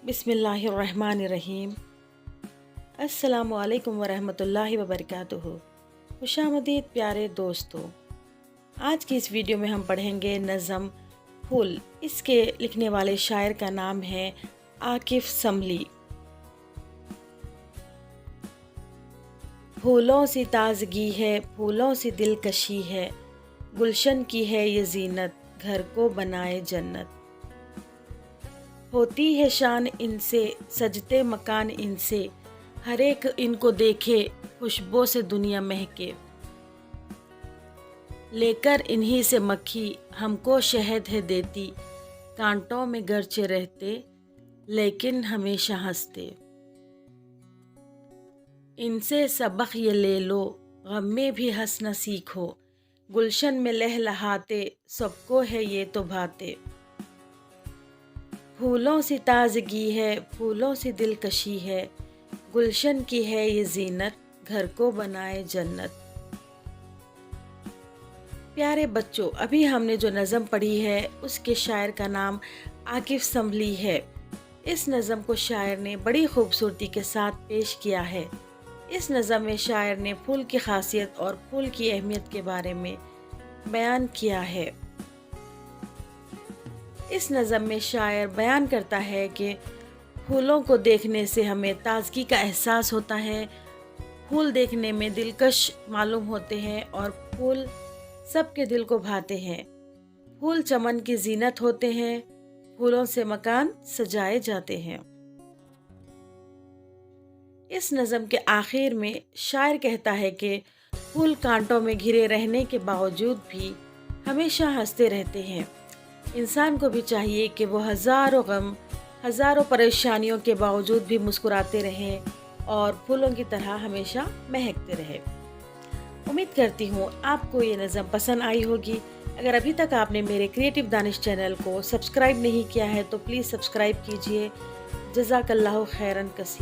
बिस्मिल्लाहिर्रहमानिर्रहीम। अस्सलामु अलैकुम वरहमतुल्लाहि वबरकातुहू। खुशामदीद प्यारे दोस्तों, आज की इस वीडियो में हम पढ़ेंगे नज़म फूल। इसके लिखने वाले शायर का नाम है आकिफ समली। फूलों सी ताजगी है, फूलों सी दिलकशी है, गुलशन की है ये जीनत, घर को बनाए जन्नत। होती है शान इनसे, सजते मकान इनसे, हर एक इनको देखे, खुशबू से दुनिया महके। लेकर इन्हीं से मक्खी हमको शहद है देती, कांटों में गरचे रहते लेकिन हमेशा हंसते। इनसे सबक ये ले लो, गम में भी हंसना सीखो, गुलशन में लहलहाते सबको है ये तो भाते। फूलों सी ताजगी है, फूलों सी दिलकशी है, गुलशन की है ये जीनत, घर को बनाए जन्नत। प्यारे बच्चों, अभी हमने जो नज़म पढ़ी है उसके शायर का नाम आकिफ समली है। इस नज़म को शायर ने बड़ी खूबसूरती के साथ पेश किया है। इस नज़म में शायर ने फूल की खासियत और फूल की अहमियत के बारे में बयान किया है। इस नज़म में शायर बयान करता है कि फूलों को देखने से हमें ताजगी का एहसास होता है, फूल देखने में दिलकश मालूम होते हैं और फूल सबके दिल को भाते हैं। फूल चमन की जीनत होते हैं, फूलों से मकान सजाए जाते हैं। इस नज़म के आखिर में शायर कहता है कि फूल कांटों में घिरे रहने के बावजूद भी हमेशा हंसते रहते हैं। इंसान को भी चाहिए कि वो हज़ारों गम, हज़ारों परेशानियों के बावजूद भी मुस्कुराते रहें और फूलों की तरह हमेशा महकते रहें। उम्मीद करती हूँ आपको ये नज़म पसंद आई होगी। अगर अभी तक आपने मेरे क्रिएटिव दानिश चैनल को सब्सक्राइब नहीं किया है तो प्लीज़ सब्सक्राइब कीजिए। जज़ाकल्लाहु खैरन कसीर।